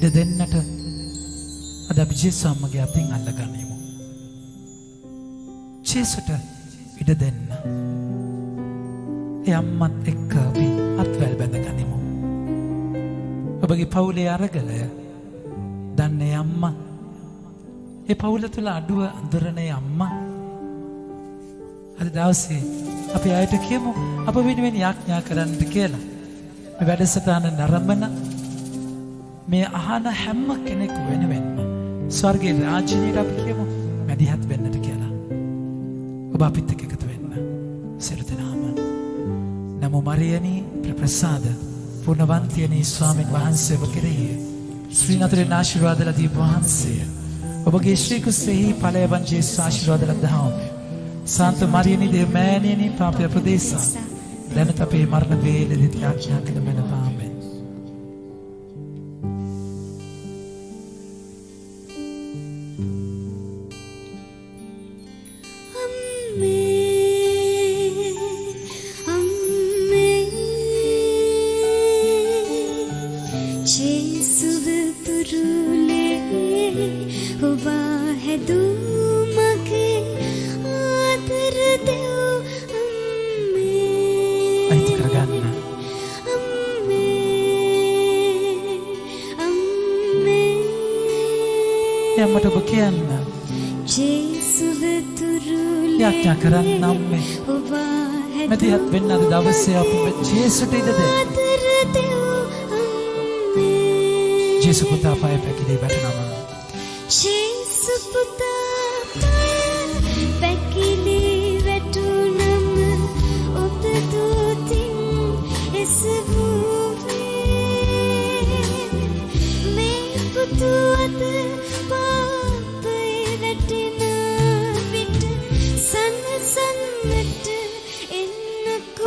ඉඩ දෙන්නට අද අපි ජේසුස් අම්මගේ අතින් අල්ලගනිමු. ජේසුට ඉඩ දෙන්න. ඒ අම්මත් එක්ක අපි අත්වැල් බැඳගනිමු. ඔබගේ පවුලේ අරගලය දන්නේ අම්මා. ඒ පවුල තුළ අඩුව අඳුරනේ අම්මා. අද දවසේ අපි ආයත කියමු අප වෙනුවෙන් යාඥා කරන්නට කියලා. මේ වැඩසටහන නරඹන මේ අහන හැම කෙනෙකු වෙනුවෙන්ම ස්වර්ගයේ රාජ්‍යයට අපි කියමු මැදිහත් වෙන්නට කියලා. ඔබ අපිත් එක්ක එකතු වෙන්න. සියලු දෙනාම නමෝ මරියනී ප්‍රසාද පුණවන්තියනී ස්වාමීන් වහන්සේ ඔබ කෙරෙහි ශ්‍රී නතරේ ආශිර්වාද ලදී වහන්සේ. ඔබගේ ශ්‍රී කුසෙහි ඵලයන් ජේසුස් ආශිර්වාද ලද්දාම. සාන්ත මරියනී දේවමෑණියනි පාපය ප්‍රදේශා දැනට අපේ මරණ වේලෙදී ආඥා කළ මැන පාමෙන්. යම්මට ඔබ කියන්න යාඥා කරන්න අම්මේ මැදිහත් වෙන්න අද දවසේ අපි ජේසුට ඉඩ දෙන්න. ජේසු පුතා පාය පැකිලී වැටෙනවා. ජේසු පුතා පැකිලී වැටුනම ඔබ දූතින් එසවුවේ මේ පුතු අද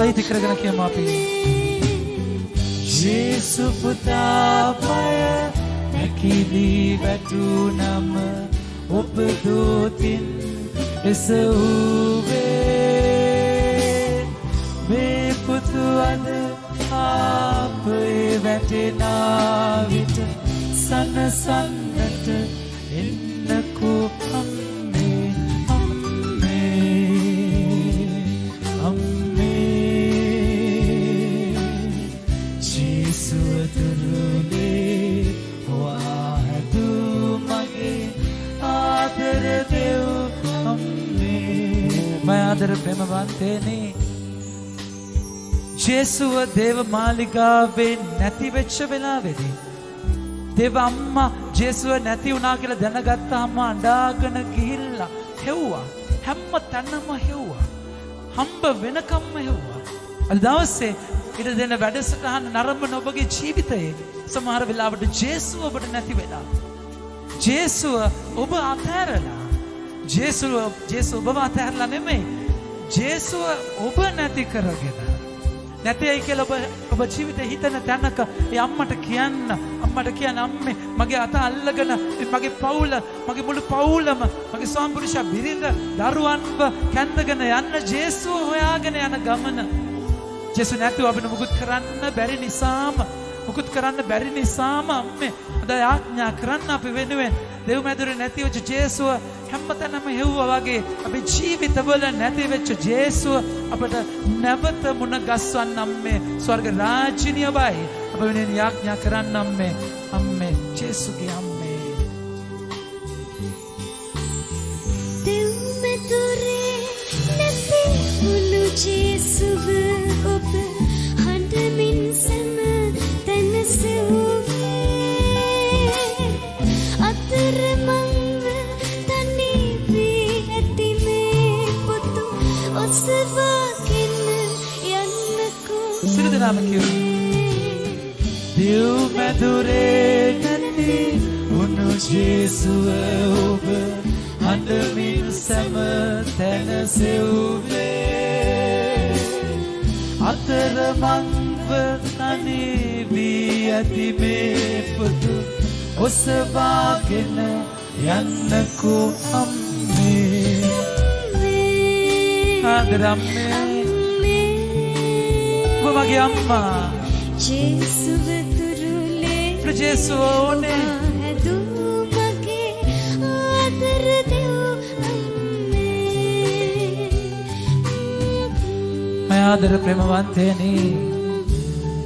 අයිති කරගෙන කියමු අපි. ජේසු පුතා පාය පැකිලී වැටුනම ඔබ දූතින් එසවුවේ මේ පුතු අද පාපේ වැටෙන විට සනසන්නට එන්නකෝ අම්මේ අම්මේ අම්මේ ජේසුව තුරුලේ වාහතු මගේ ආදර දෙව් අම්මේ මා ආදර ප්‍රේමවන්තේනේ ජේසුව දේව මාලිගාවේ නැති වෙච්ච වෙලාවේදී දේව අම්මා ජේසුව නැති වුණා කියලා දැනගත්තාම අඬාගෙන ගිහිල්ලා හෙව්වා. හැම තැනම හෙව්වා. හම්බ වෙනකම්ම හෙව්වා. අද දවසේ ඉර දෙන වැඩසටහන නරඹන ඔබගේ ජීවිතයේ සමහර වෙලාවට ජේසුව ඔබට නැති වෙලා. ජේසුව ඔබ අතහැරලා. ජේසුව ඔබව අතහැරලා නෙමෙයි. ජේසුව ඔබ නැති කරගෙන. නැතේයි කියලා ඔබ ජීවිතේ හිතන තැනක ඒ අම්මට කියන්න අම්මේ මගේ අත අල්ලගෙන මගේ පවුල මගේ මුළු පවුලම මගේ ස්වාමිපුරුෂ බිරිඳ දරුවන්ව කැඳගෙන යන්න ජේසුව හොයාගෙන යන ගමන ජේසු නැතුව අපිට මුකුත් කරන්න බැරි නිසාම අම්මේ අද යාඥා කරන්න අපි වෙනුවෙන් දෙව් මැදුරේ නැතිවෙච්ච ජේසුව හැමතැනම හෙව්වා වගේ අපේ ජීවිතවල නැති වෙච්ච ජේසුව අපට නැවත මුණ ගස්වන්න අම්මේ ස්වර්ග රාජ්‍යනිය බයි අප වෙනුවෙන් යාඥා කරන්න අම්මේ ජේසුගේ අම්මේ දෙව් මැදුරේ නැති වුණු ජේසුව ඔබ හඬමින් සැම තැන සෙව්වේ අතරමංව තනි වී ඇති මේ පුතු ඔසවාගෙන යන්නකෝ සිර දෙනාම කියමු. දෙව් මැදුරේ නැති වුණු ජේසුව ඔබ හඬමින් සැම තැන සෙව්වේ අතරමංව තනි වී ඇති මේ පුතු ඔසවාගෙන යන්නකෝ අම්මේ ආදර අම්මේ ඔබ වගේ අම්මා ජේසුව තුරුලේ අපිට ජේසුව ඕනේ. මගේ ආදර දෙව් මය ආදර ප්‍රේමවන්තයනි,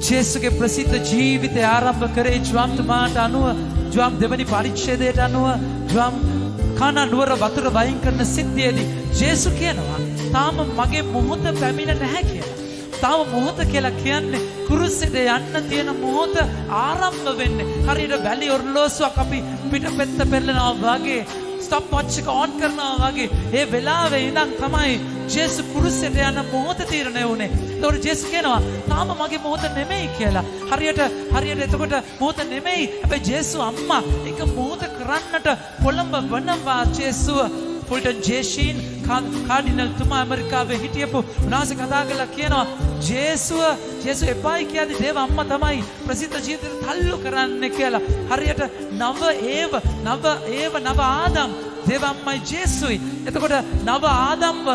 ජේසුගේ ප්‍රසිද්ධ ජීවිතය ආරම්භ කරේ ජ්වම්තුමාට අනුව, ජ්වම් දෙවනි පරිච්ඡේදයට අනුව, ජ්වම් කානා නුවර වතුර වයින් කරන සිද්ධියේදී ජේසු කියනවා තාම මගේ මොහොත පැමිණ නැහැ කියලා. තාම මොහොත කියලා කියන්නේ කුරුසෙට යන්න තියෙන මොහොත ආරම්භ වෙන්නේ. හරියට වැලි ඔරලෝසුවක් අපි පිටපෙත්ත පෙරලනවා වගේ, ස්ටොප් වොච් එක ඔන් කරනවා වගේ ඒ වෙලාවේ ඉඳන් තමයි ජේසු කුරුසෙට යන මොහොත තීරණය වුණේ. ඒතකොට ජේසු කියනවා තාම මගේ මොහොත නෙමෙයි කියලා. හරියට එතකොට මොහොත නෙමෙයි. හැබැයි ජේසු අම්මා එක මොහොත කරන්නට කොළඹ වනවා. ජේසුව ෆුල්ටන් ජේෂීන් කාඩිනල් තුමා ඇමරිකාවේ හිටියපු උන්වහන්සේ කතා කරලා කියනවා ජේසු එපායි කියද්දි දේව අම්මා තමයි ප්‍රසිද්ධ ජීවිතේ තල්ලු කරන්නේ කියලා. හරියට නව ආදම් දේව අම්මයි ජේසුයි. එතකොට නව ආදම්ව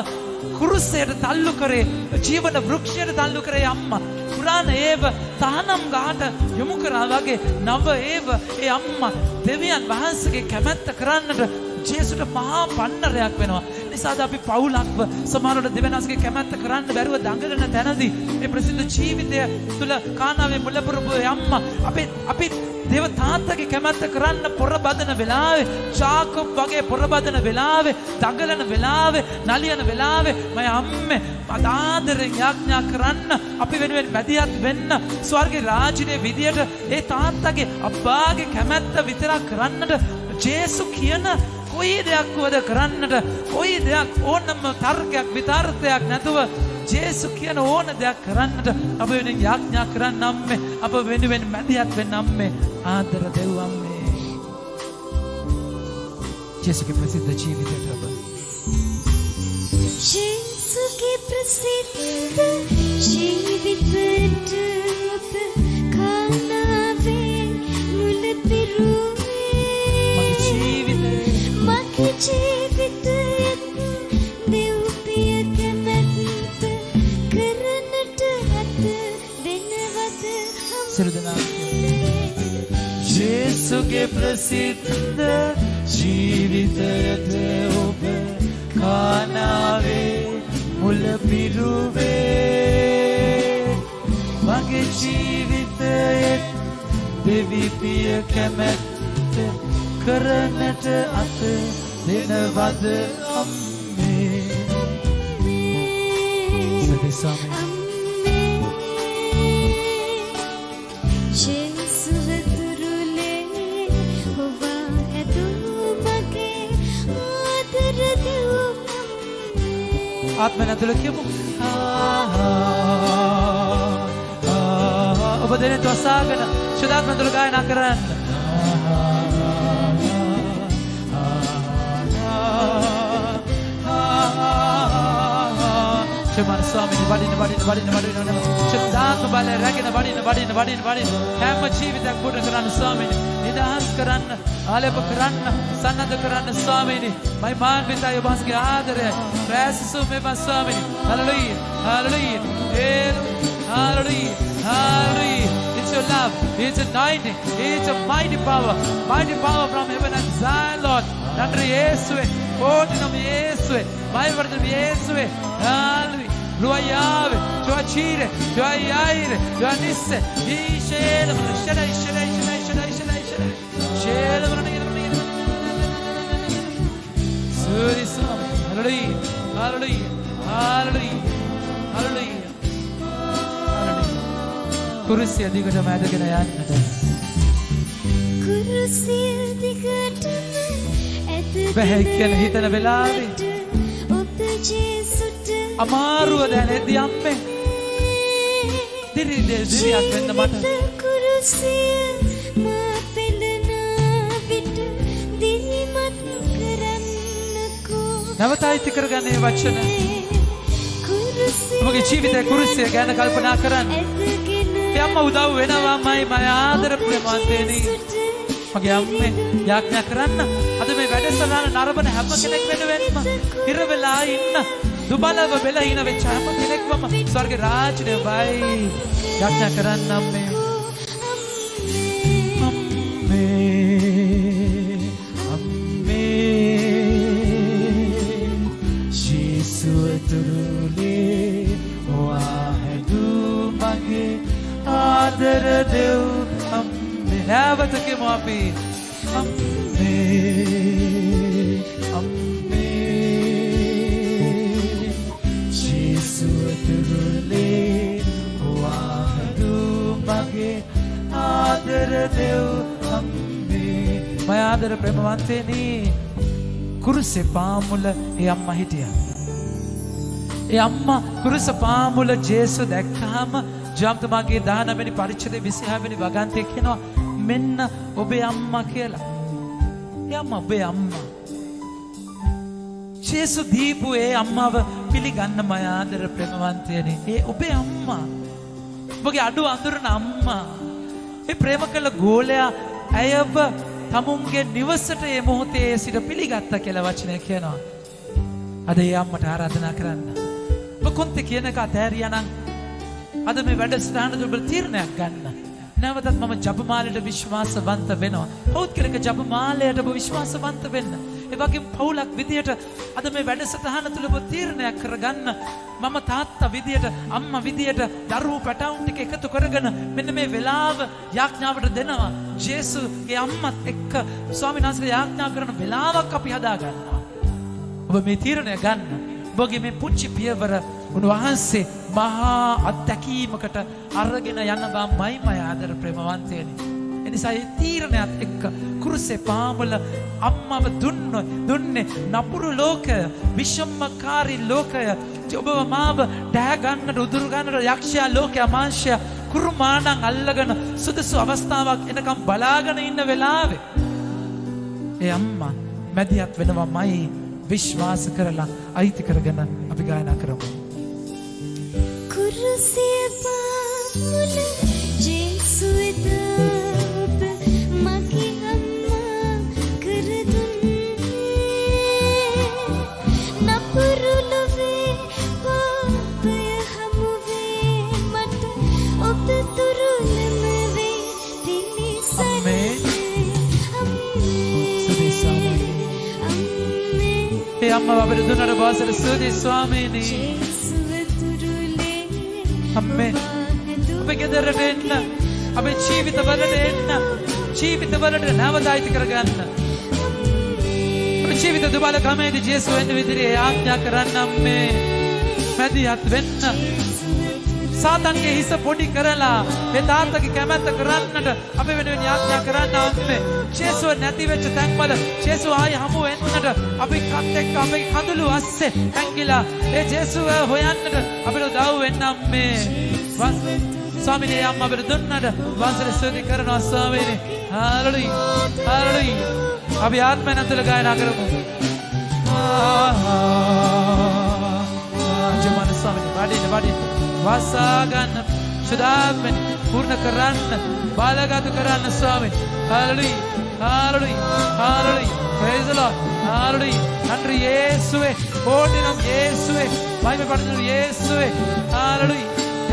කුරුසයට තල්ලු කරේ, ජීවන වෘක්ෂයට තල්ලු කරේ අම්මා. පුරාණ ඒව තහනම් ගාට යොමු කරා වගේ නව ඒව ඒ අම්මා දෙවියන් වහන්සේගේ කැමැත්ත කරන්නට ජේසුට මහා පන්නරයක් වෙනවා. නිසාද අපි පවුලක්ව සමහරවිට දෙවියන්ගේ කැමැත්ත කරන්න බැරුව දඟලන තැනදී මේ ප්‍රසිද්ධ ජීවිතය තුළ කානාවේ මුලපුරපු අම්මා අපි දේව තාත්තගේ කැමැත්ත කරන්න පොරබදන වෙලාවේ, ජාකබ් වගේ පොරබදන වෙලාවේ, දඟලන වෙලාවේ, නලියන වෙලාවේ මම අම්මේ ආදරෙන් යාඥා කරන්න, අපි වෙනුවෙන් මැදිහත් වෙන්න, ස්වර්ගේ රාජ්‍යයේ විදියට ඒ තාත්තගේ අබ්බාගේ කැමැත්ත විතරක් කරන්නට ජේසු කියන කොයි දෙයක් වද කරන්නට, කොයි දෙයක් ඕනම තර්කයක් විතර්කයක් නැතුව ජේසු කියන ඕන දෙයක් කරන්නට අප වෙනුවෙන් යාඥා කරන්න අම්මේ, අප වෙනුවෙන් මැදිහත් වෙන්න අම්මේ, ආදර දෙව් අම්මේ. ජේසුගේ ප්‍රසිද්ධ ජීවිතයට ඔබ ජේසුගේ ප්‍රසිද්ධ ජීවිතයට ඔබ කානාවේ මුලපිරුවේ මගේ ජීවිතයත් දෙව්පිය කැමැත්ත කරන්නට අත දෙනවද ජේසුගේ ප්‍රසිද්ධ ජීවිතයට ඔබ කානාවේ මුලපිරුවේ මගේ ජීවිතයත් දෙවිපිය කැමැත්ත කරන්නට අත දෙනවද අම්මේ. ජේසුව තුරුලේ හොවා ඇදුණු මගේ ආදර දෙව් අම්මේ. ආත්මෙන් ඇතුළේ කියමු. ඔබ දෙනෙත් වසාගෙන ශුද්ධාත්ම තුළ ගායනා කරන්න. ශුද්ධාත්ම ස්වාමීනි වඩින්න ශුද්ධාත්ම බලය රැගෙන වඩින්න හැම ජීවිතයක් පුරන කරන්න ස්වාමීනි, නිදහස් කරන්න, ආලේප කරන්න, සන්නද්ධ කරන්න ස්වාමීනි. මහිමාන්විතයි ඔබ වහන්සේගේ ආදරය ප්‍රෑසසු මෙම ස්වාමීනි. Hallelujah. It's your love, it's anointing, it's a mighty power from heaven and Zion, Lord. நன்றி இயேசுவே, ஓடினம் இயேசுவே, மகிமைப்படுத்தும் இயேசுவே. Hallelujah. Luayave, Joachire, Joaire, Joanisse, Ishele, Shele. Suri Swami. Hallelujah. කුරුසිය දිගටම ඇදගෙන යන්නට. කුරුසිය දිගටම බැහැ කියන හිතන වෙලාවේ ඔබ ජේසුට අමාරුව දැනෙද්දී අම්මේ දිරියක් වෙන්න මට. කුරුසිය මා පෙළනා විට දිරිමත් කරන්නකෝ. නැවත අයිති කරගන්නේ වචන. ඔබගේ ජීවිතයේ කුරුසිය ගැන කල්පනා කරන්න. ඒ අම්මා උදව් වෙනවාමයි මම ආදර ප්‍රේමවන්තේනි. මගේ අම්මේ යාඥා කරන්න අද මේ වැඩසටහන නරඹන හැම කෙනෙක් වෙනුවෙන්ම ඉර වෙලා ඉන්න දුබලව වෙලා ඉන වෙච්ච හැම කෙනෙක්වම ස්වර්ගේ රාජ්‍යය වයි යාඥා කරන්න අම්මේ. කරමු අපි. අම්මේ අම්මේ ජේසුව තුරුලේ වහදු මගේ ආදර දෙව් අම්මේ. මය ආදර ප්‍රේමවන්තේනි කුරුසේ පාමුල ඒ අම්මා හිටියා. ඒ අම්මා කුරුස පාමුල ජේසු දැක්කාම ජාම්තුමාගේ 19 වෙනි පරිච්ඡේදයේ 26 වෙනි වගන්තිය කියනවා මෙන්න ඔබේ අම්මා කියලා. ඒ අම්මා ඔබේ අම්මා. ජේසු දීපු ඒ අම්මාව පිළිගන්න මය ආදර ප්‍රේමවන්තයනි. ඒ ඔබේ අම්මා. ඔබගේ අඩු අඳුරන අම්මා. ඒ ප්‍රේම කළ ගෝලයා ඇයව තමුන්ගේ නිවසට ඒ මොහොතේ සිට පිළිගත්තා කියලා වචනය කියනවා. අද ඒ අම්මට ආරාධනා කරන්න. ඔබ කොන්තේ කියන එක අතෑරියා නම් අද මේ වැඩසටහන ඔබ තීරණයක් ගන්න. නැවතත් මම ජපමාලයට විශ්වාසවන්ත වෙනවා. පෞද්ගලික ජපමාලයට ඔබ විශ්වාසවන්ත වෙන්න. ඒ වගේම පවුලක් විදියට අද මේ වැඩසටහන තුළ ඔබ තීරණයක් කරගන්න. මම තාත්තා විදියට අම්මා විදියට දරුවෝ පැටවුන් ටික එකතු කරගෙන මෙන්න මේ වෙලාව යාඥාවට දෙනවා. ජේසුගේ අම්මත් එක්ක ස්වාමීන් වහන්සේ යාඥා කරන වෙලාවක් අපි හදා ගන්නවා. ඔබ මේ තීරණය ගන්න. ඔබගේ මේ පුංචි පියවර උන්වහන්සේ මහා අත්දැකීමකට අරගෙන යන බවයි මය ආදර ප්‍රේමවන්තයනි. එනිසා මේ තීරණයත් එක්ක කුරුසේ පාමුල අම්මව දුන්නේ නපුරු ලෝකය, විෂමකාරී ලෝකය, ඔබව මාව ඩෑ ගන්නට උදුරු ගන්නට යක්ෂයා ලෝකයා මාංශය කුරුමාණන් අල්ලගෙන සුදුසු අවස්ථාවක් එනකම් බලාගෙන ඉන්න වෙලාවේ ඒ අම්මා මැදිහත් වෙනවමයි විශ්වාස කරලා අයිති කරගෙන අපි ගායනා කරමු. කුරුසිය පාමුල ජේසු වෙත ඔබ මගේ අම්මා කර දුන්නේ. නපුරු ලොවේ පාපය හමුවේ මට ඔබ තුරුලම වේ පිළිසරේ. ඒ අම්මා අපිට දුන්නට වාසර සුදී ස්වාමීනි. අම්මේ අපේ ගෙදරට එන්න, අපේ ජීවිතවලට එන්න, ජීවිතවලට නැවත අයිති කරගන්න. අපේ ජීවිත දුබල කමේදී ජේසු වෙන්න විදිහේ ආඥා කරන්න අම්මේ. මැදිහත් වෙන්න. සාතන්ගේ හිස පොඩි කරලා මේ තාත්තගේ කැමැත්ත කරන්නට අපි වෙනුවෙන් යාඥා කරන්න අම්මේ. ජේසුව නැති වෙච්ච තැන්වල ජේසු ආයි හමු වෙන්නට අපි කත් එක්ක අපේ කඳුළු අස්සේ ඇංගිලා ඒ ජේසුව හොයන්නට අපිට උදව් වෙන්න අම්මේ. ස්වාමීනි අම්මා අපිට දුන්නට වහන්සේ ස්තුති කරනවා ස්වාමීනි. Hallelujah hallelujah. අපි ආත්මයෙන් ඇතුළේ ගායනා කරමු. ජමන ස්වාමීනි වඩින්න වසා ගන්න සුදාත්මෙන් පූර්ණ කරන්න බාලගත කරන්න ස්වාමීනි. Hallelujah hallelujah hallelujah. praise the lord hallelujah. நன்றி இயேசுவே. போற்றினோம் இயேசுவே. மகிமைப்படுத்துகிறோம் இயேசுவே. hallelujah.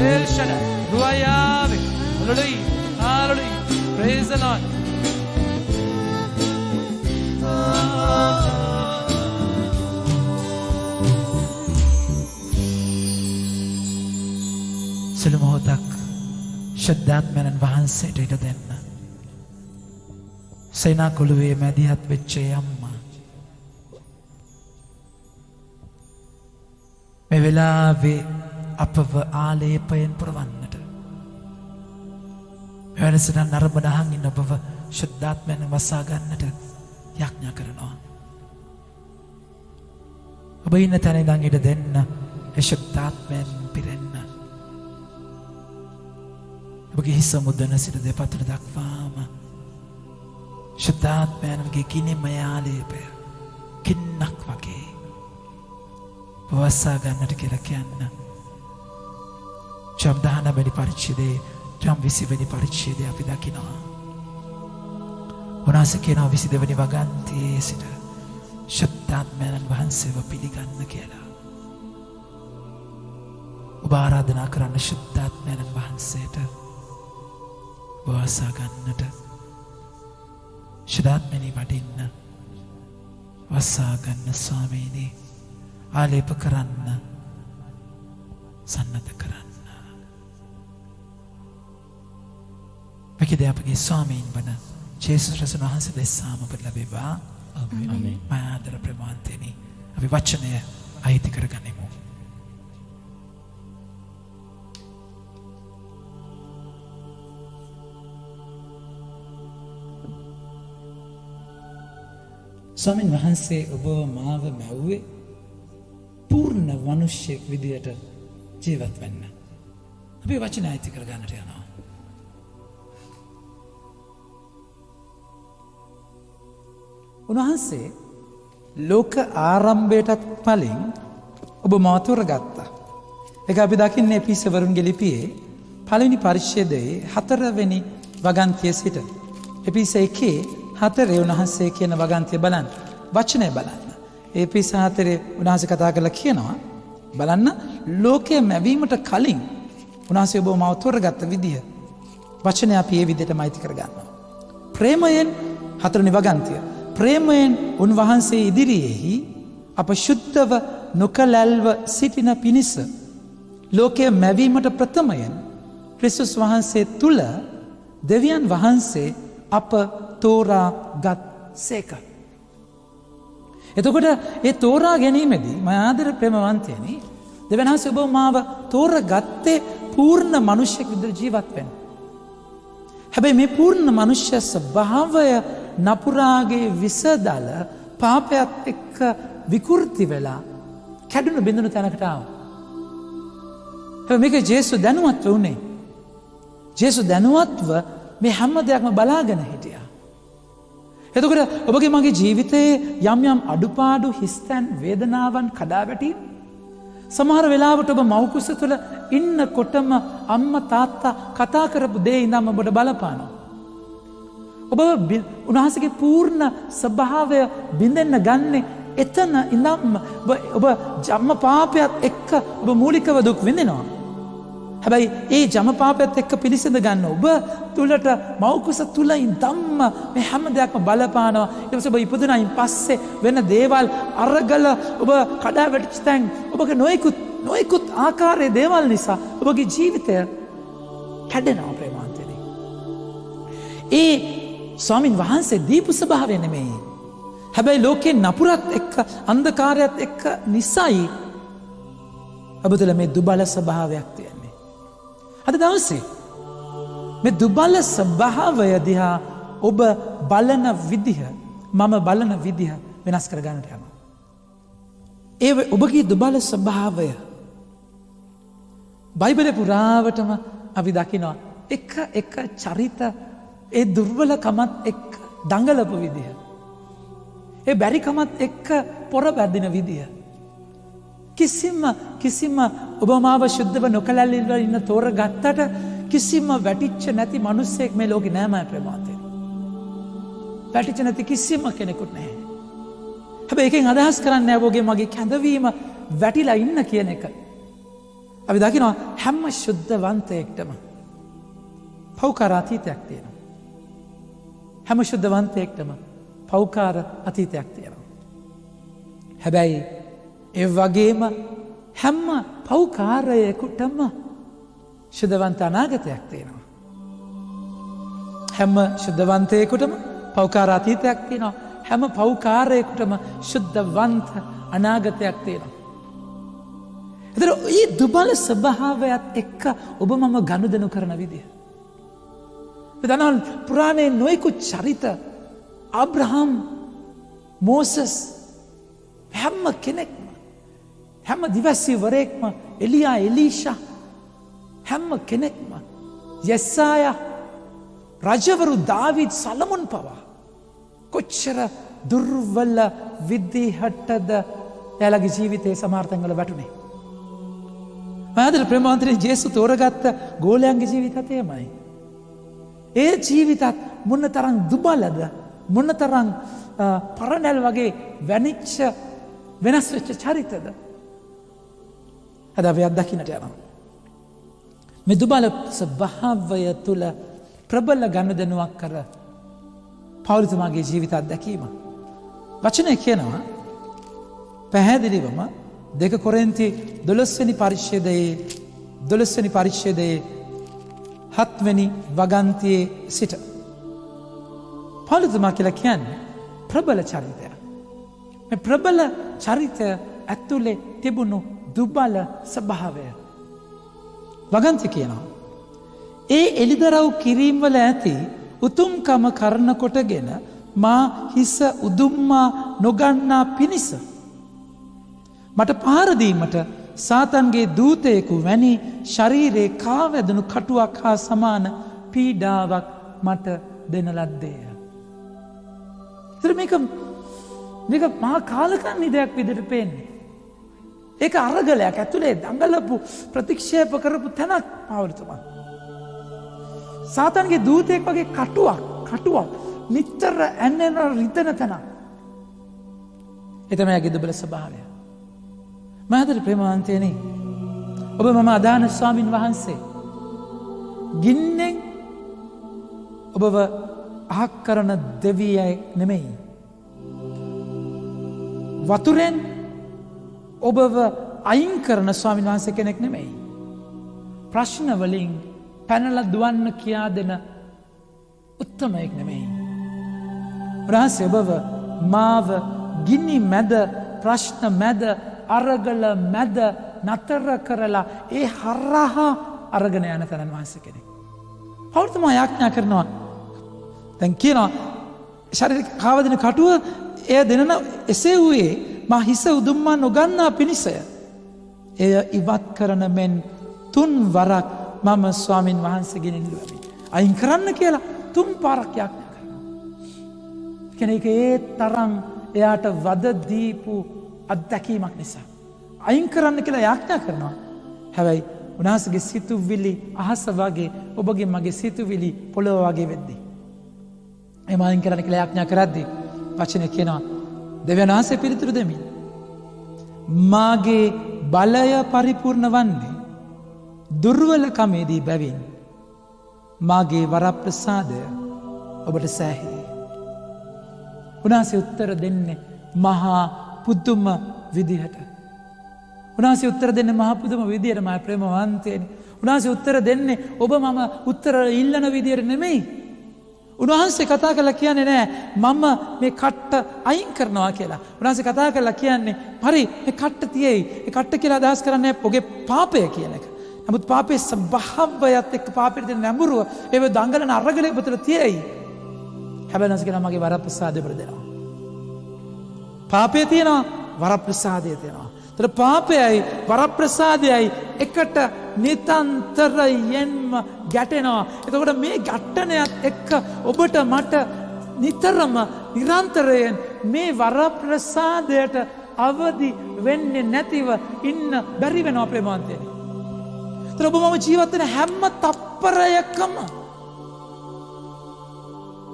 El Shaddai ruayave hallelujah hallelujah. praise the lord. සුළු මොහොතක් ශුද්ධාත්මයන් වහන්සේට ඉඩ දෙන්න. සේනා කුළුවේ මැදිහත් වෙච්ච අම්මා මේ වෙලාවේ අපව ආලේපයෙන් පුරවන්නට වෙනසට නරඹනහන් ඉන්න ඔබව ශුද්ධාත්මයන් වසා ගන්නට යාඥා කරනවා. ඔබ ඉන්න තැන ඉඳන් ඉඩ දෙන්න ඒ ශුද්ධාත්මයන් පිරෙන්න. ඔබගේ හිස මුදන සිට දෙපතුල දක්වාම ශුද්ධාත්මයන්ගේ කිනිමය ආලේපය කින්නක් වගේ වසා ගන්නට කියලා කියන්න. ජම් 19 වෙනි පරිච්ඡේදයේ ජම් 20 වෙනි පරිච්ඡේදයේ අපි දකිනවා. උනාසේ කියනවා 22 වෙනි වගන්තියේ සිට ශුද්ධාත්මයන් වහන්සේව පිළිගන්න කියලා. ඔබ ආරාධනා කරන්න ශුද්ධාත්මයන් වහන්සේට වසා ගන්නට. ශුද්ධාත්මනි වඩින්න වසා ගන්න ස්වාමීනි. ආලේප කරන්න සන්නත කරන්න. මේකද අපගේ ස්වාමීන් වන ජේසුස් ක්‍රිස්තුස් වහන්සේ දෙසාම ඔබට ලැබේවා. ආමේන්. මාදර ප්‍රමාන්තේනි අපි වචනය අයිති කරගනිමු. ස්වාමීන් වහන්සේ ඔබ මාව මැව්වේ පූර්ණ මනුෂ්‍යෙක් විදියට ජීවත් වෙන්න. අපි වචන අයිති කරගන්නට යනවා. උන්වහන්සේ ලෝක ආරම්භයටත් කලින් ඔබ මාව තෝරගත්තා. ඒක අපි දකින්නේ එපිසවරුන්ගේ ලිපියේ පළවෙනි පරිච්ඡේදයේ 4 වෙනි වගන්තිය සිට. එපිස 1:4 උන්වහන්සේ කියන වගන්තිය බලන්න. වචනය බලන්න. එපිස 4 උන්වහන්සේ කතා කරලා කියනවා බලන්න ලෝකයේ මැවීමට කලින් උන්වහන්සේ ඔබ මාව තෝරගත්ත විදිය. වචනය අපි මේ විදිහටම අයිති කරගන්නවා. ප්‍රේමයෙන් 4 වෙනි වගන්තිය. ප්‍රේමයෙන් උන්වහන්සේ ඉදිරියේහි අප ශුද්ධව නොකලල්ව සිටින පිණිස ලෝකයේ මැවීමට ප්‍රථමයෙන් ක්‍රිස්තුස් වහන්සේ තුල දෙවියන් වහන්සේ අප තෝරා ගත් සේක. එතකොට ඒ තෝරා ගැනීමේදී මම ආදර ප්‍රේමවන්තයනි දෙවියන් වහන්සේ ඔබ මාව තෝරගත්තේ පූර්ණ මනුෂ්‍යෙක් විදිහට ජීවත් වෙන්න. හැබැයි මේ පූර්ණ මනුෂ්‍ය ස්වභාවය නපුරාගේ විසදල පාපයත් එක්ක විකෘති වෙලා කැඩුණු බිඳුණු තැනකට ආවා. හැබැයි මේක ජේසු දැනුවත්ව උනේ. ජේසු දැනුවත්ව මේ හැම දෙයක්ම බලාගෙන හිටියා. එතකොට ඔබගේ මගේ ජීවිතයේ යම් යම් අඩුපාඩු හිස්තැන් වේදනාවන් කඩාවැටීම් සමහර වෙලාවට ඔබ මව්කුස තුළ ඉන්නකොටම අම්මා තාත්තා කතා කරපු දේ ඉඳන් ඔබට බලපානවා. ඔබ උන්වහන්සේගේ පූර්ණ ස්වභාවය බින්දෙන්න ගන්නේ එතන ඉඳන්ම ඔබ ජම්ම පාපයත් එක්ක ඔබ මූලිකව දුක් විඳිනවා. හැබැයි ඒ ජම පාපයත් එක්ක පිළිසඳ ගන්න ඔබ තුලට මව්කුස තුල ඉඳන්ම මේ හැම දෙයක්ම බලපානවා. ඊට පස්සේ ඔබ ඉපදුනායින් පස්සේ වෙන දේවල් අරගල ඔබ කඩා වැටිච්ච තැන් ඔබගේ නොයෙකුත් ආකාරයේ දේවල් නිසා ඔබගේ ජීවිතය කැඩෙනවා ප්‍රේමාන්තනේ. ඒ ස්වාමින් වහන්සේ දීපු ස්වභාවය නෙමෙයි. හැබැයි ලෝකේ නපුරත් එක්ක අන්ධකාරයත් එක්ක නිසයි ඔබ තුළ මේ දුබල ස්වභාවයක් තියෙන්නේ. අද දවසේ මේ දුබල ස්වභාවය දිහා ඔබ බලන විදිහ මම බලන විදිහ වෙනස් කර ගන්නට යනවා. ඒ ඔබගේ දුබල ස්වභාවය බයිබලේ පුරාවටම අපි දකිනවා එක චරිත ඒ දුර්වලකමත් එක්ක දඟලපු විදිහ. ඒ බැරිකමත් එක්ක පොර බැදින විදිහ. කිසිම ඔබ මාව ශුද්ධව නොකලල්ව ඉන්න තෝරගත්තට කිසිම වැටිච්ච නැති මිනිස්සෙක් මේ ලෝකේ නෑමයි ප්‍රමාතේ. වැටිච්ච නැති කිසිම කෙනෙකුත් නැහැ. හැබැයි එකෙන් අදහස් කරන්නේ ඔබගේ මගේ කැඳවීම වැටිලා ඉන්න කියන එක. අපි දකිනවා හැම ශුද්ධවන්තයෙක්ටම පෞකාර අතීතයක් තියෙනවා. හැම ශුද්ධවන්තයෙක්ටම පෞකාර අතීතයක් තියෙනවා. හැබැයි ඒ වගේම හැම පෞකාරයෙකුටම ශුද්ධවන්ත අනාගතයක් තියෙනවා. හැම ශුද්ධවන්තයෙකුටම පෞකාර අතීතයක් තියෙනවා. හැම පෞකාරයෙකුටම ශුද්ධවන්ත අනාගතයක් තියෙනවා. එතකොට මේ දුබල ස්වභාවයත් එක්ක ඔබ මම ගනුදෙනු කරන විදිය. දනවල් පුරාණයේ නොයෙකුත් චරිත අබ්‍රහම් මෝසස් හැම කෙනෙක්ම හැම දිවස්වරයෙක්ම එලියා එලීෂා හැම කෙනෙක්ම යෙසායා රජවරු දාවිද් සලමොන් පවා කොච්චර දුර්වල විදිහටද එයාලගේ ජීවිතයේ සමහර තැන්වල වැටුනේ. මාදල ප්‍රේමවන්තනේ ජේසු තෝරගත්ත ගෝලයන්ගේ ජීවිතත් එමයයි. ඒ ජීවිතත් මොනතරම් දුබලද මොනතරම් පරණැල් වගේ වැනිච්ච වෙනස් වෙච්ච චරිතද අද අපි අත්දකින්නට යනවා. මේ දුබල ස්වභාවය තුළ ප්‍රබල ගනුදෙනුවක් කර පෞලතුමාගේ ජීවිත අත්දැකීම. වචනය කියනවා පැහැදිලිවම 2 කොරින්ති 12 වෙනි පරිච්ඡේදයේ 7 වෙනි වගන්තියේ සිට පවුලතුමා කියලා කියන්නේ ප්‍රබල චරිතය. මේ ප්‍රබල චරිතය ඇතුලේ තිබුණු දුබල ස්වභාවය. වගන්ති කියනවා. ඒ එළිදරව් කිරීම වල ඇති උතුම්කම කරන කොටගෙන මා හිස උදුම්මා නොගන්නා පිණිස මට පහර දීමට සාතන්ගේ දූතයෙකු වැනි ශරීරේ කාවැදුණු කටුවක් හා සමාන පීඩාවක් මට දෙන ලද්දේය. ඉතින් මේක මහා කාලකන්ණි දෙයක් විදිහට පේන්නේ. ඒක අරගලයක් ඇතුලේ දඟලපු ප්‍රතික්ෂේප කරපු තැනක් පවුලතුමා. සාතන්ගේ දූතයෙක් වගේ කටුවක් නිතර ඇන්නෙන රිදෙන තැනක්. ඒ තමයි ඇගේ දුබල ස්වභාවය. මහතර ප්‍රේමවන්තයනි, ඔබ මම අදාන ස්වාමින් වහන්සේ ගින්නෙන් ඔබව අහක් කරන දෙවියෙක් නෙමෙයි. වතුරෙන් ඔබව අයින් කරන ස්වාමින් වහන්සේ කෙනෙක් නෙමෙයි. ප්‍රශ්න වලින් පැනලා දුවන්න කියා දෙන උත්තමයෙක් නෙමෙයි. උන්වහන්සේ ඔබව මාව ගිනි මැද, ප්‍රශ්න මැද, අරගල මැද නතර කරලා ඒ හරහා අරගෙන යන තැනන් වහන්සේ කෙනෙක්. පවුලතුමා යාඥා කරනවා. දැන් කියනවා ශරීරික කාවදින කටුව එය දෙනන එසේ වූයේ මා හිස උදුම්මා නොගන්නා පිණිසය. එය ඉවත් කරන මෙන් 3 වරක් මම ස්වාමින් වහන්සේගෙන් ඉල්ලුවෙමි. අයින් කරන්න කියලා 3 පාරක් යාඥා කරනවා. කෙනෙක් ඒ තරම් එයාට වද දීපු අත්දැකීමක් නිසා අයින් කරන්න කියලා යාඥා කරනවා. හැබැයි උන්වහන්සේගේ සිතුවිලි අහස වගේ, ඔබගේ මගේ සිතුවිලි පොළොව වගේ වෙද්දී එම අයින් කරන්න කියලා යාඥා කරද්දී වචනේ කියනවා දෙවියන් වහන්සේ පිළිතුරු දෙමින් මාගේ බලය පරිපූර්ණ වන්නේ දුර්වලකමේදී බැවින් මාගේ වරප්‍රසාදය ඔබට සෑහේ. උන්වහන්සේ උත්තර දෙන්නේ මහා පුදුම විදිහට. උන්වහන්සේ උත්තර දෙන්නේ මහා පුදුම විදිහට. මා ප්‍රේමවන්තයනි, උන්වහන්සේ උත්තර දෙන්නේ ඔබ මම උත්තර ඉල්ලන විදිහට නෙමෙයි. උන්වහන්සේ කතා කරලා කියන්නේ නෑ මම මේ කට්ට අයින් කරනවා කියලා. උන්වහන්සේ කතා කරලා කියන්නේ හරි මේ කට්ට තියෙයි. ඒ කට්ට කියලා අදහස් කරන්නේ ඔගේ පාපය කියන එක. නමුත් පාපේ ස්වභාවයත් එක්ක පාපෙට දෙන නැඹුරුව ඒව දඟලන අරගලයේ ඔබ තුළ තියෙයි. හැබැයි නැස් කියනවා මගේ වරප්‍රසාදය ඔබට දෙනවා. පාපය තියෙනවා, වරප්‍රසාදය තියෙනවා. ඒතර පාපයයි වරප්‍රසාදයයි එකට නිතන්තරයෙන්ම ගැටෙනවා. එතකොට මේ ගැටණයත් එක්ක ඔබට මට නිතරම නිරන්තරයෙන් මේ වරප්‍රසාදයට අවදි වෙන්නේ නැතිව ඉන්න බැරි වෙනවා ප්‍රේමවන්තයනි. ඒතර ඔබ මම ජීවත් වෙන හැම තප්පරයකම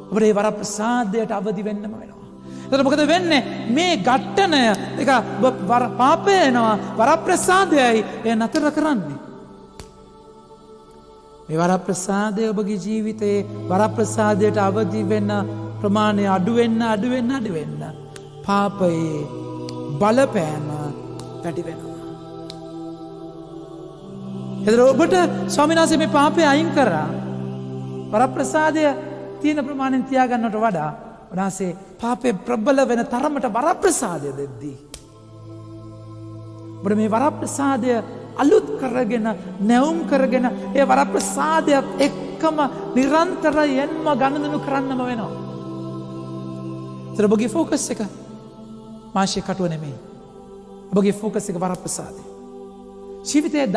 ඔබට මේ වරප්‍රසාදයට අවදි වෙන්නම වෙනවා. එතකොට මොකද වෙන්නේ? මේ ඝට්ටණය එක පාපය එනවා, වරප්‍රසාදයයි එය නතර කරන්නේ. මේ වරප්‍රසාදය ඔබගේ ජීවිතයේ වරප්‍රසාදයට අවදි වෙන ප්‍රමාණය අඩු වෙන්න පාපයේ බලපෑම වැඩි වෙනවා. එතකොට ඔබට ස්වාමීන් වහන්සේ මේ පාපය අයින් කරා වරප්‍රසාදය තියෙන ප්‍රමාණයෙන් තියාගන්නට වඩා උන්වහන්සේ පාපේ ප්‍රබල වෙන තරමට වරප්‍රසාදය දෙද්දී ඔබට මේ වරප්‍රසාදය අලුත් කරගෙන නැවුම් කරගෙන ඒ වරප්‍රසාදයත් එක්කම නිරන්තරයෙන්ම ගනුදෙනු කරන්නම වෙනවා. ඒතර ඔබගේ ફોකස් එක මාෂේ කටුව නෙමෙයි. ඔබගේ ફોකස් එක වරප්‍රසාදය. ජීවිතයේ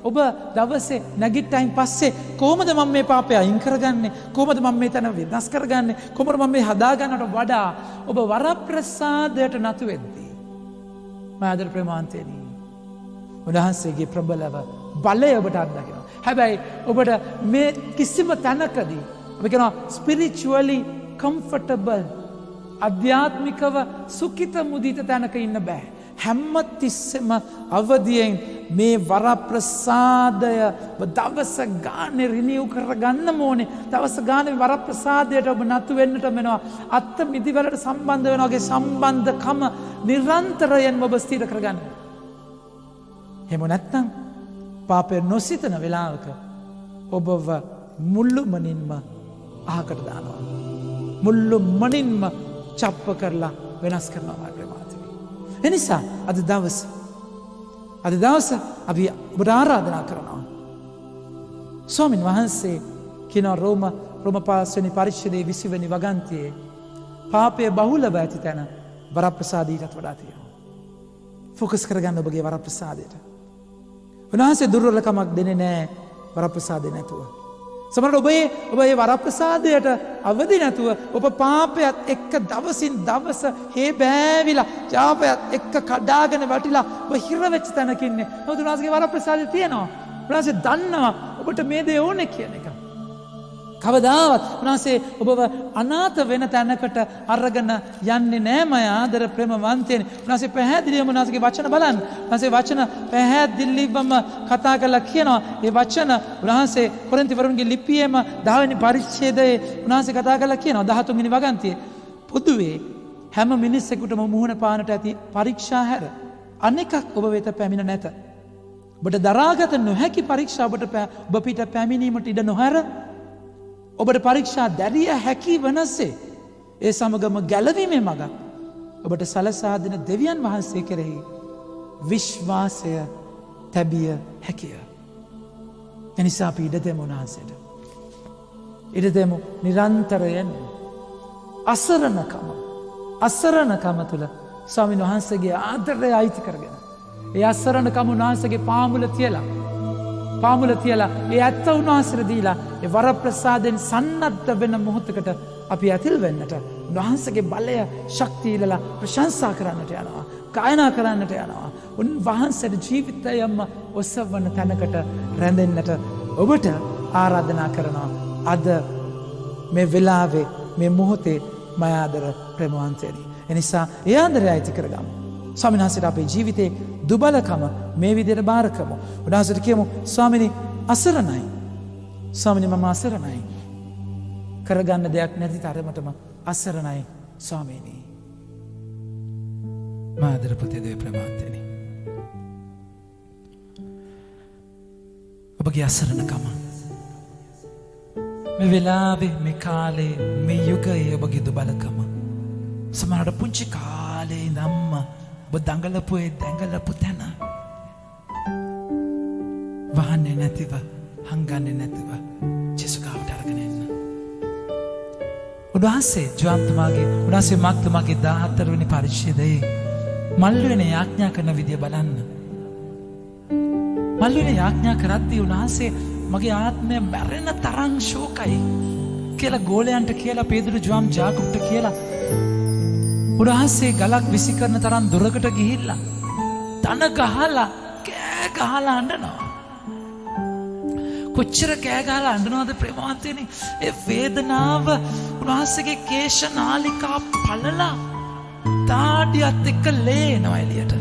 ඔබ දවසේ නැගිට්ටයින් පස්සේ කොහොමද මම මේ පාපය අයින් කරගන්නේ? කොහොමද මම මේ තැන වෙනස් කරගන්නේ? කොහොමද මම මේ හදාගන්නට වඩා ඔබ වරප්‍රසාදයට නතු වෙද්දී මාදර ප්‍රේමවන්තයනි, උන්වහන්සේගේ ප්‍රබලව බලය ඔබට අත්දකිනවා. හැබැයි ඔබට මේ කිසිම තැනකදී අපි කියනවා ස්පිරිචුවලි කම්ෆර්ටබල්, අධ්‍යාත්මිකව සුඛිත මුදිත තැනක ඉන්න බෑ. හැම තිස්සෙම අවදියෙන් මේ වරප්‍රසාදය දවස ගානේ රිනිව් කරගන්න ඕනේ. දවස ගානේ වරප්‍රසාදයට ඔබ නතු වෙන්නට වෙනවා. අත්ත මිදිවලට සම්බන්ධ වෙන වගේ සම්බන්ධකම නිරන්තරයෙන්ම ඔබ ස්ථිර කරගන්න. එහෙම නැත්නම් පාපය නොසිතන වෙලාවක ඔබව මුළුමනින්ම අහකට දානවා. මුල්ලු මනින්ම චප්ප කරලා වෙනස් කරනවා ප්‍රමාතවී. එනිසා අද දවස අපි ඔබට ආරාධනා කරනවා. ස්වාමීන් වහන්සේ කියනවා රෝම පාස්වනි පරිච්ඡේදයේ 20 වෙනි වගන්තියේ පාපය බහුලව ඇති තැන වරප්‍රසාදීටත් වඩා තියෙනවා. ෆෝකස් කරගන්න ඔබගේ වරප්‍රසාදයට. උන්වහන්සේ දුර්වලකමක් දෙන්නේ නැහැ වරප්‍රසාදේ නැතුව. සමහරවිට ඔබේ වරප්‍රසාදයට අවදි නැතුව ඔබ පාපයත් එක්ක දවසින් දවස හේ බෑවිලා ඡාපයත් එක්ක කඩාගෙන වැටිලා ඔබ හිර වෙච්ච තැනක ඉන්නේ. නමුත් උන්වහන්සේගේ වරප්‍රසාදය තියෙනවා. උන්වහන්සේ දන්නවා ඔබට මේ දේ ඕනේ කියන එක. කවදාවත් උන්වහන්සේ ඔබව අනාථ වෙන තැනකට අරගෙන යන්නේ නෑ මය ආදර ප්‍රේමවන්තයනි. උන්වහන්සේ පැහැදිලිවම උන්වහන්සේගේ වචන බලන්න. උන්වහන්සේ වචන පැහැදිලිවම කතා කරලා කියනවා. ඒ වචන උන්වහන්සේ කොරින්තිවරුන්ගේ ලිපියේම 10 වෙනි පරිච්ඡේදයේ උන්වහන්සේ කතා කරලා කියනවා 13 වෙනි වගන්තියේ පොදුවේ හැම මිනිසෙකුටම මුහුණ පානට ඇති පරීක්ෂා හැර අනෙකක් ඔබ වෙත පැමිණ නැත. ඔබට දරාගත නොහැකි පරීක්ෂා ඔබ පිට පැමිණීමට ඉඩ නොහැර ඔබට පරීක්ෂා දැරිය හැකි වනසේ ඒ සමගම ගැලවීමේ මඟ ඔබට සලසා දෙන දෙවියන් වහන්සේ කෙරෙහි විශ්වාසය තැබිය හැකිය. එනිසා අපි ඉඩ දෙමු උන්වහන්සේට. ඉඩ දෙමු නිරන්තරයෙන් අසරණකම තුළ ස්වාමීන් වහන්සේගේ ආදරය අයිති කරගෙන ඒ අසරණකම උන්වහන්සේගේ පාමුල තියලා ඒ ඇත්ත උන්වහන්සේට දීලා ඒ වරප්‍රසාදයෙන් සන්නද්ධ වෙන මොහොතකට අපි ඇතිල් වෙන්නට උන්වහන්සේගේ බලය ශක්තිය ඉලලා ප්‍රශංසා කරන්නට යනවා ගායනා කරන්නට යනවා උන්වහන්සේගේ ජීවිතයම ඔසවන තැනකට රැඳෙන්නට ඔබට ආරාධනා කරනවා අද මේ වෙලාවේ මේ මොහොතේ මය ආදර ප්‍රේමවන්තයනි. එනිසා ඒ ආදරය අයිති කරගමු. ස්වාමීන් වහන්සේට අපේ ජීවිතේ දුබලකම මේ විදිහට බාර කරමු. උන්වහන්සේට කියමු ස්වාමීනි අසරණයි. ස්වාමීනි මම අසරණයි. කරගන්න දෙයක් නැති තරමටම අසරණයි ස්වාමීනි. මාදර පුතේ දේ ප්‍රමාතේනි. ඔබගේ අසරණකම මේ වෙලාවේ මේ කාලේ මේ යුගයේ ඔබගේ දුබලකම සමහරට පුංචි කාලේ ඉඳන්ම ඔබ දඟලපු තැන වහන්නේ නැතිව හංගන්නේ නැතිව ජේසුස්ගාවට අරගෙන එන්න. උන්වහන්සේ මක්තුමාගේ 14 වෙනි පරිච්ඡේදයේ මල්වෙනේ යාඥා කරන විදිය බලන්න. මල්වෙනේ යාඥා කරද්දී උන්වහන්සේ මගේ ආත්මය මැරෙන තරම් ශෝකයි කියලා ගෝලයන්ට කියලා පේදුරු ජෝම් ජාකුබ්ට කියලා උන්වහන්සේ ගලක් විසි කරන තරම් දුරකට ගිහිල්ලා තන ගහලා කෑ ගහලා අඬනවා. කොච්චර කෑ ගහලා අඬනවද ප්‍රේමවන්තයනි. ඒ වේදනාව උන්වහන්සේගේ කේශ නාලිකා පළලා තාඩියත් එක්ක ලේනවා එළියට.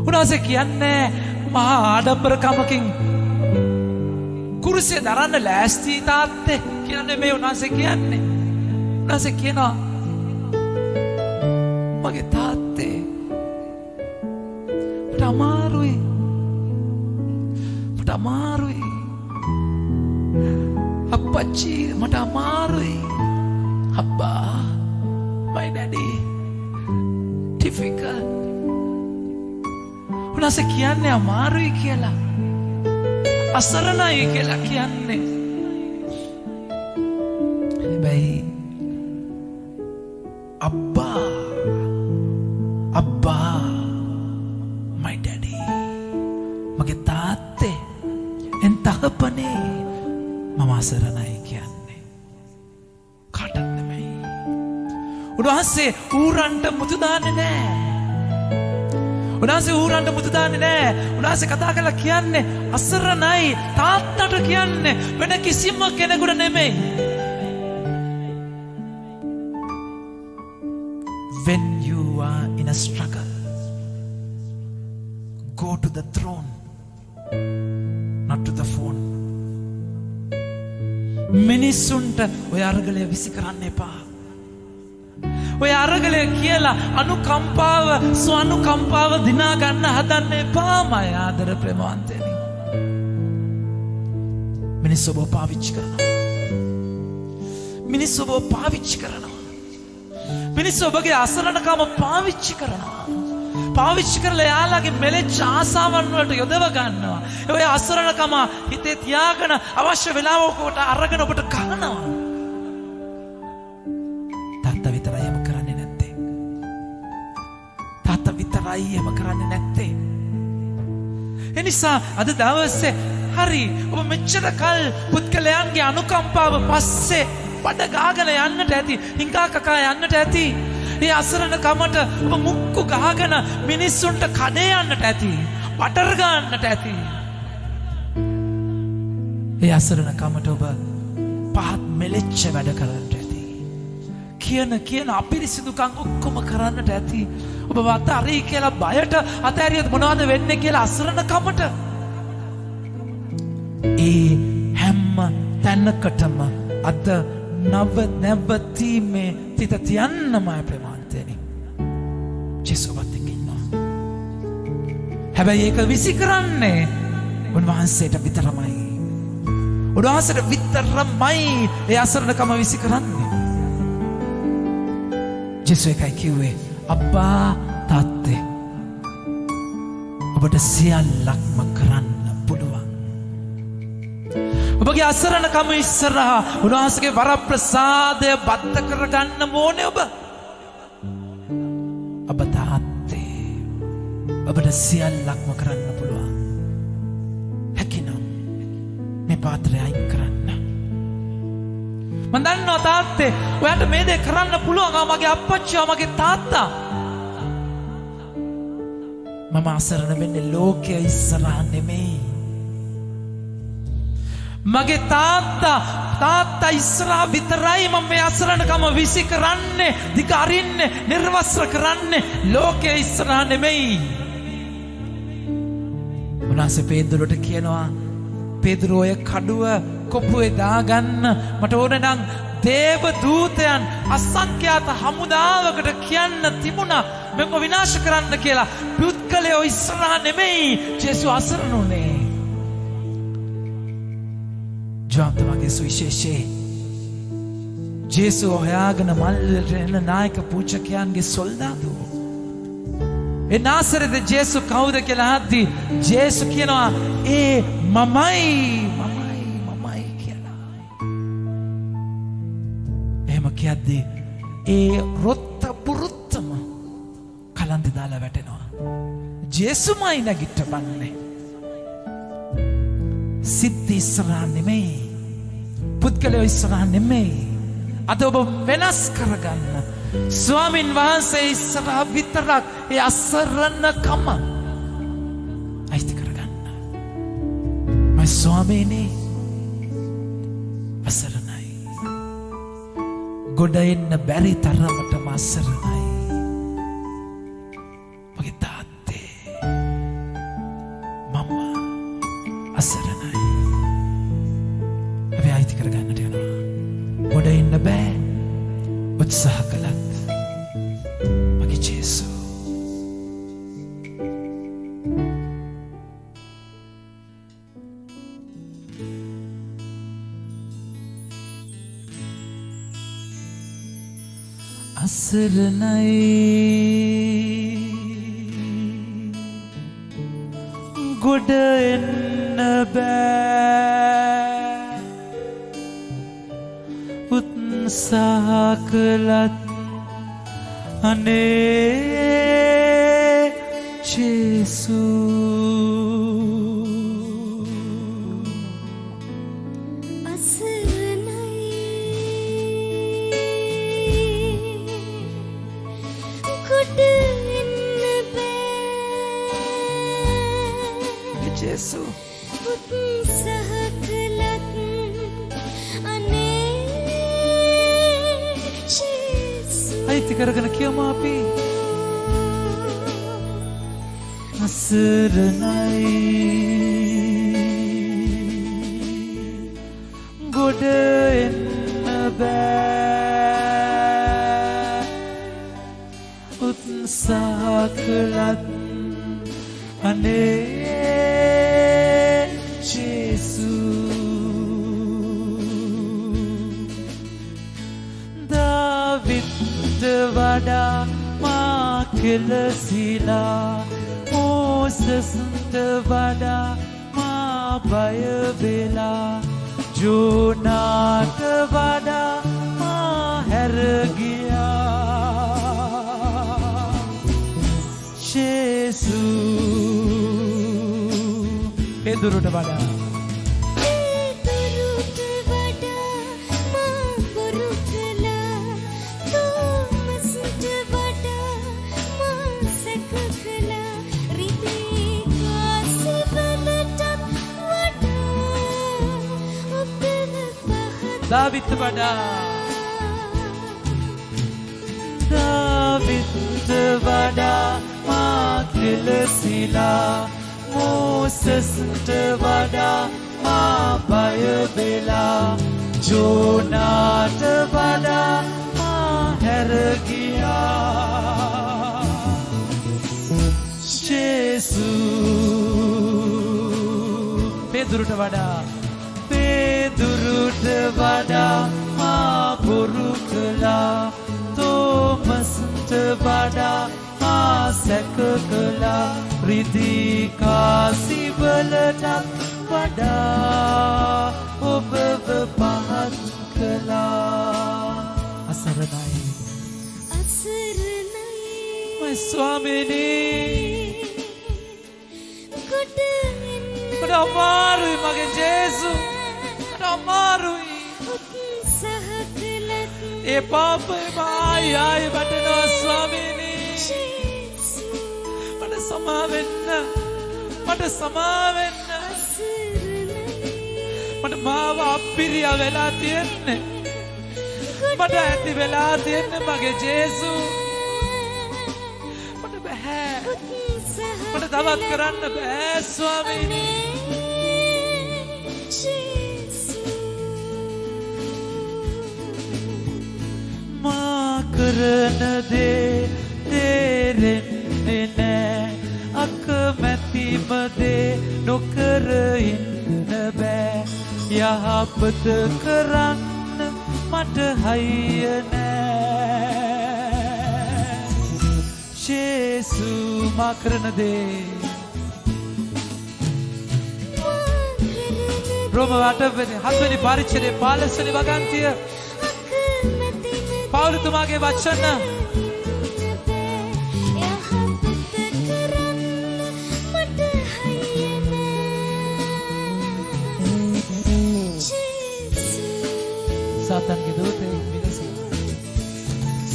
උන්වහන්සේ කියන්නේ මහා ආඩම්බරකමකින් කුරුසේ දරන්න ලෑස්ති තාත්තේ කියන්නේ මේ උන්වහන්සේ කියන්නේ. උන්වහන්සේ කියනවා මගේ තාත්තේ මට අමාරුයි අප්පච්චි මට අමාරුයි අබ්බා my daddy difficult. උන්වහන්සේ කියන්නේ අමාරුයි කියලා අසරණයි කියලා කියන්නේ. හැබැයි අබ්බා my daddy මගේ තාත්තේ එන්තහපනේ මම අසරණයි කියන්නේ කාටත් නෙමෙයි. උන්වහන්සේ ඌරන්ට මුතු දාන්නේ නැහැ. උන්වහන්සේ කතා කරලා කියන්නේ අසරණයි තාත්තට කියන්නේ වෙන කිසිම කෙනෙකුට නෙමෙයි. When you are in a struggle, go to the throne, not to the phone. මිනිසුන්ට ඔය අරගලය විසි කරන්න එපා. ඔය අරගලය කියලා අනුකම්පාව දිනා ගන්න හදන්න එපා මය ආදර ප්‍රේමවන්තයනි. මිනිස්සු ඔබ පාවිච්චි කරනවා. මිනිස්සු ඔබ පාවිච්චි කරනවා. මිනිස්සු ඔබගේ අසරණකම පාවිච්චි කරනවා. පාවිච්චි කරලා යාළගේ මෙලෙච්ච ආසාවන් වලට යොදව ගන්නවා. ඔය අසරණකම හිතේ තියාගෙන අවශ්‍ය වෙලාවකට අරගෙන ඔබට ගන්නවා. තාත්තා විතරයි එම කරන්නේ නැත්තේ. තාත්තා විතරයි එම කරන්නේ නැත්තේ. එනිසා අද දවසේ හරි ඔබ මෙච්චර කල් පුද්ගලයන්ගේ අනුකම්පාව පස්සේ බඩ ගාගෙන යන්නට ඇති. හිඟා කකා යන්නට ඇති. ඒ අසරණකමට ඔබ මුක්කු ගහගෙන මිනිස්සුන්ට කඩේ යන්නට ඇති. බටර් ගන්නට ඇති. ඒ අසරණකමට ඔබ පහත් මෙලෙච්ච වැඩ කරන්නට ඇති. කියන අපිරිසිදුකම් ඔක්කොම කරන්නට ඇති. ඔබ අතහරි කියලා බයට අතහැරියොත් මොනවද වෙන්නේ කියලා අසරණකමට. ඒ හැම තැනකටම අද නැවතීමේ තිත තියන්නමයි ප්‍රමාණතේනි. ජේසුවත් එක්ක ඉන්නවා. හැබැයි ඒක විසි කරන්නේ උන්වහන්සේට විතරමයි. උන්වහන්සේට විතරමයි ඒ අසරණකම විසි කරන්නේ. ජේසු එකයි කිව්වේ අබ්බා තාත්තේ ඔබට සියල්ලක්ම කරන්න පුළුවන්. ඔබගේ අසරණකම ඉස්සරහා උන්වහන්සේගේ වරප්‍රසාදය බද්ධ කරගන්න ඕනේ ඔබ. ඔබ තාත්තේ ඔබට සියල්ලක්ම කරන්න පුළුවන්. හැකිනම් මේ පාත්‍රය අයින් කරන්න. මම දන්නවා තාත්තේ ඔයාට මේ දේ කරන්න පුළුවන්. මගේ අප්පච්චි මගේ තාත්තා. මම අසරණ වෙන්නේ ලෝකයේ ඉස්සරහා නෙමෙයි. මගේ තාත්තා ඉස්සරහා විතරයි මම මේ අසරණකම විසි කරන්නේ, දිග අරින්නේ, නිර්වස්ත්‍ර කරන්නේ ලෝකයේ ඉස්සරහා නෙමෙයි. උන්වහන්සේ පේදුරුට කියනවා පේදුරු ඔය කඩුව කොපුවේ දාගන්න මට ඕන නම් දේව දූතයන් අසංඛ්‍යාත හමුදාවකට කියන්න තිබුණා මෙව විනාශ කරන්න කියලා. පුත්කලේ ඉස්සරහා නෙමෙයි ජේසු අසරණුනේ. ජාතමගේ සුවිශේෂේ ජේසු හොයාගෙන මල්ලට එන නායක පූජකයන්ගේ සොල්දාදුවෝ. ඒ නාසරෙත ජේසු කවුද කියලා අහද්දී ජේසු කියනවා ඒ මමයි කියලා. එහෙම කියද්දී ඒ රොත්ත පුරුත්තම කලන්තේ දාලා වැටෙනවා. ජේසුමයි නැගිට බන්නේ. සිත් ඉස්සරහා නෙමෙයි. පුද්ගලයෝ ඉස්සරහා නෙමෙයි. අද ඔබ වෙනස් කරගන්න. ස්වාමින් වහන්සේ ඉස්සරහා විතරක් ඒ අසරණකම අයිති කරගන්න. මයි ස්වාමීනි අසරණයි. ගොඩ එන්න බැරි තරමටම අසරණයි. මගේ තාත්තේ මම අසරණයි. අපි අයිති කරගන්නට යනවා. ගොඩ එන්න බෑ. උත්සාහ කළත් මගේ ජේසු. අසරණයි ගොඩ එන්න බෑ. උත්සාහ කළත් අනේ ජේසු. ජේසු උත්සාහ කළත් අනේ ජේසු. අයිති කරගෙන කියමු අපි. අසරණයි ගොඩ එන්න බෑ. උත්සාහ කළත් අනේ ජේසු. මා කෙලසිලා මෝසස්ට වඩා මා බය වෙලා ජෝනාට වඩා මා හැර ගියා ජේසු පෙදුරුට වඩා දාවිත් වඩා මා කෙලසිලා මෝසස්ට වඩා මා බය වෙලා ජෝනාට වඩා මා හැර ගියා ජේසු පෙදුරුට වඩා වඩා මා බොරු කළා තෝමස්ට වඩා මා සැක කළා රිදී කාසිවලටත් වඩා ඔබව පහත් කළා අසරණයි මයි ස්වාමිනී කොට අමාරුයි මගේ ජේසු අමාරුයි ඒ පාපය ආයි වටනවා ස්වාමීනී මට සමාවෙන්න මට මාව අපිරියා වෙලා තියෙන්නේ මට ඇති වෙලා තියෙන්නේ මගේ ජේසු මට බෑ මට තවත් කරන්න බෑ ස්වාමීනී කරන දේ තේරෙන්නේ නෑ අකමැතිම දේ නොකර ඉන්න බෑ යහපත කරන්න මට හයිය නෑ ජේසු මා කරන දේ රෝම 8 පරිච්ඡේදයේ 15 වෙනි වගන්තිය පවුලතුමාගේ වචන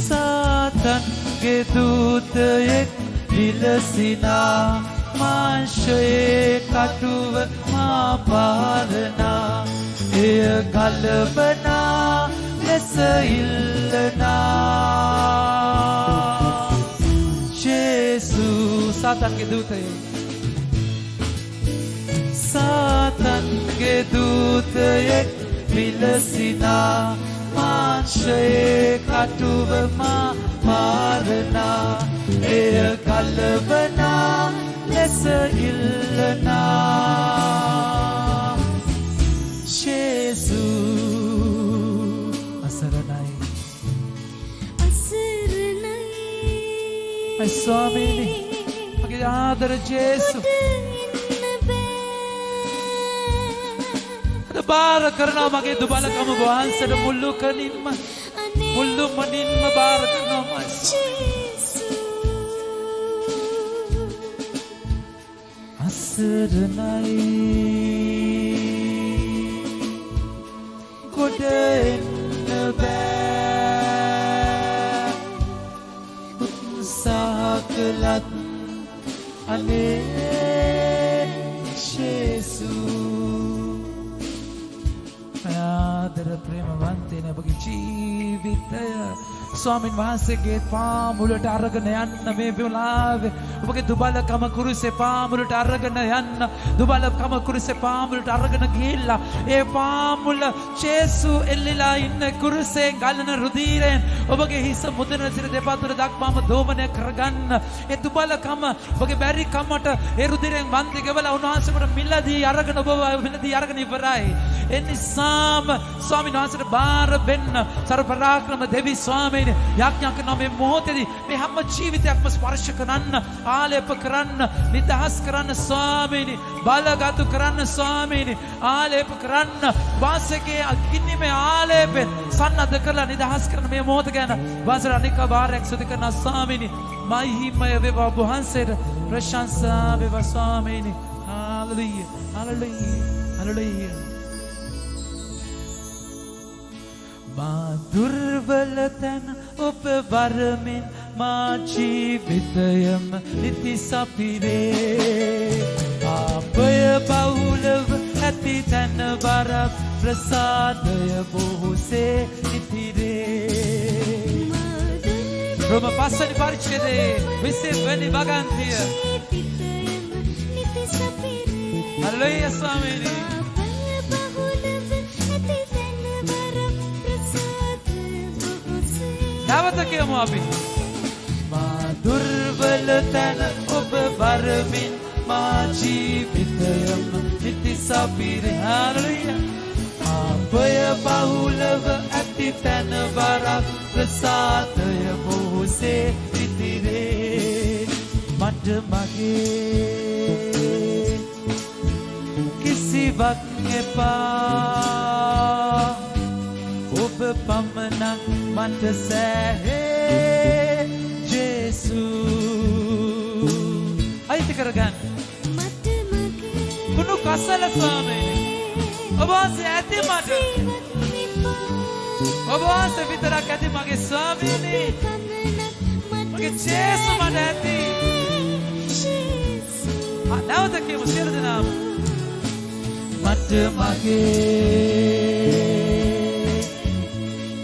සාතන්ගේ දූතයෙක් විලසිනා මාංශයේ කටුව මා පාරනා එය කලබනා ලෙස ඉල්ලනා ජේසු සාතන්ගේ දූතයෙක් විලසිනා මාංශයේ කටුව මා පාරනා එය කලබනා ලෙස ඉල්ලනා ජේසු අසරණයි මයි ස්වාමීනි මගේ ආදර ජේසු බාර කරනවා මගේ දුබලකම වහන්සේට මුළු මනින්ම බාර කරනවා අසරණයි කොට එන්න බෑ උත්සාහ කළත් අනේ ජේසු ආදර ප්‍රේමවන්තයන ඔබගේ ජීවිතය ස්වාමින් වහන්සේගේ පාමුලට අරගෙන යන්න මේ වෙලාවේ ඔබගේ දුබලකම කුරුසේ පාමුලට අරගෙන යන්න දුබලකම කුරුසේ පාමුලට අරගෙන ගිහිල්ලා ඒ පාමුල ජේසු එල්ලලා ඉන්න කුරුසේ ගලන රුධිරයෙන් ඔබගේ හිස මුදන සිර දෙපතුර දක්වාම දෝමනය කරගන්න ඒ දුබලකම ඔබගේ බැරි කමට ඒ රුධිරයෙන් වන්දි ගෙවලා උන්වහන්සේට මිලදී අරගෙන ඔබ මිලදී අරගෙන ඉවරයි ඒ නිසාම ස්වාමීන් වහන්සේට බාර වෙන්න සර්ව පරාක්‍රම දෙවි ස්වාමීන් ස්වාමීනි යාඥා කරන මේ මොහොතේදී මේ හැම ජීවිතයක්ම ස්පර්ශ කරන්න ආලේප කරන්න නිදහස් කරන්න ස්වාමීනි බලගතු කරන්න ස්වාමීනි ආලේප කරන්න වාසකේ අගින්නිමේ ආලේපෙන් සන්නද්ධ කරලා නිදහස් කරන මේ මොහොත ගැන වාසර අනික වාරයක් සුදු කරන ස්වාමීනි මහිමය වේවා ඔබ වහන්සේට ප්‍රශංසා වේවා ස්වාමීනි හාලෙලූයා හාලෙලූයා හාලෙලූයා මා දුර්වල තැන ඔබ වරමින් මා ජීවිතයම නිති සපිරේ ආපය බහුලව ඇති තැන වරක් ප්‍රසාදය බොහෝසේ ඉතිරේ රෝම පස්වැනි පරිච්ඡේදයේ 20 වෙනි වගන්තිය හල්ලෙලූයා ස්වාමීනි නැවත කියමු අපි මා දුර්වල තැන ඔබ වරමින් මා ජීවිතයම නිති සපිරේ හල්ලෙලූයා ආපය බහුලව ඇති තැන වරක් ප්‍රසාදය බොහෝසේ ඉතිරේ මට මගේ කිසිවක් එපා ඔබ පමණක් මට සෑහේ ජේසු අයිති කරගන්න මට මගේ කුණු කසල ස්වාමීනි ඔබ වහන්සේ ඇති මට ඔබ වහන්සේ විතරක් ඇති මගේ ස්වාමීනි මගේ ජේසු මට ඇති නැවත කියමු සියලු දෙනාම මට මගේ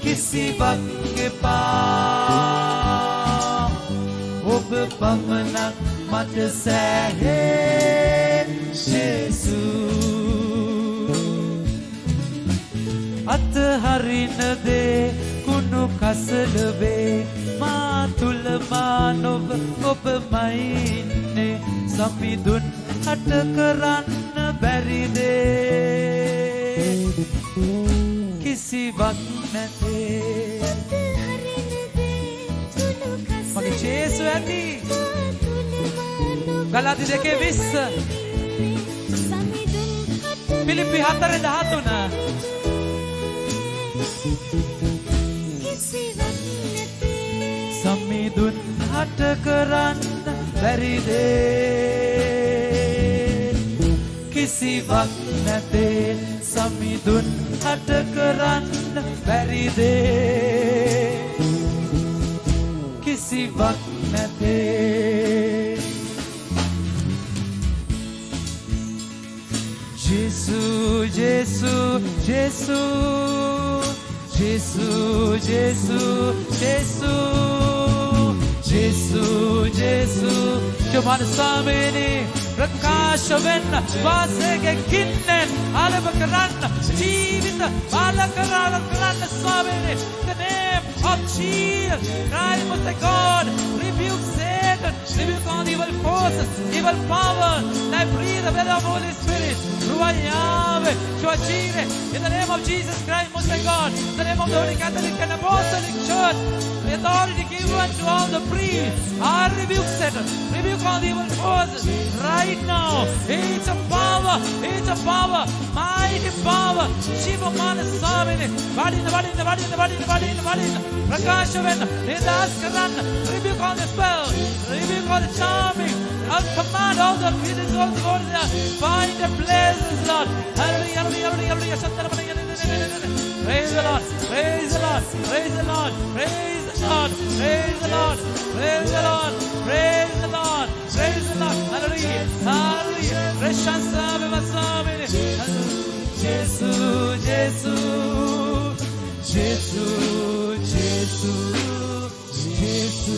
කිසිවක් එපා ඔබ පමණක් මට සෑහේ ජේසු අතහරින දේ කුණු කසල වේ මා තුල මා නොව ඔබමයි ඉන්නේ සමිඳුන් හට කරන්න බැරි දේ කිසිවක් නැතේ මගේ ජේසු ඇති ගලාති 2:20 පිලිපි 4:13 සමිඳුන් හට කරන්න බැරි දේ කිසිවක් නැතේ සමිඳුන් හට කරන්න බැරි දේ කිසිවක් නැතේ ජේසු ජේසු ජේසු ජේසු ජේසු ජේසු ජේසු ජේසු ජමන ස්වාමීනි ප්‍රකාශ වෙන්න වාසයේ කින්නෙන් ආලප කරන්න ජීවිත බල කරන්න ස්වාමීනි the name of Jesus Christ was the God rebuke Satan rebuke all evil forces evil power and I breathe the breath of Holy Spirit Ruayave Chuachire in the name of Jesus Christ most high God in the name of the Holy Catholic and Apostolic Church the authority given to all the priests I rebuke Satan rebuke all the evil forces right now it's a power mighty power Shiva Manas Swamini vadina prakasha venna nidas karanna rebuke all the spell rebuke all the charming and command all the spirits of the Lord find the places Lord hallelujah hallelujah hallelujah praise the Lord praise the Lord praise the Lord praise the Lord praise the Lord praise the Lord praise the Lord praise the Lord hallelujah hallelujah prashansa vivasavini Jesu Jesu Jesu Jesu Jesu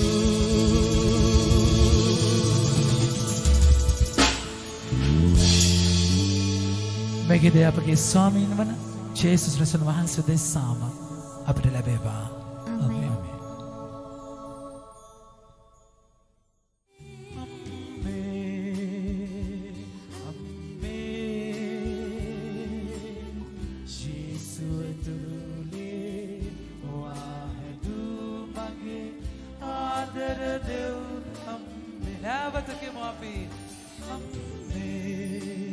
මේකේ අපගේ ස්වාමීන් වන ජේසුස් ක්‍රිස්තුන් වහන්සේ දෙසාම අපිට ලැබේවා ආමේන් දෙව් අම්මේ නැවත කියමු අපි අම්මේ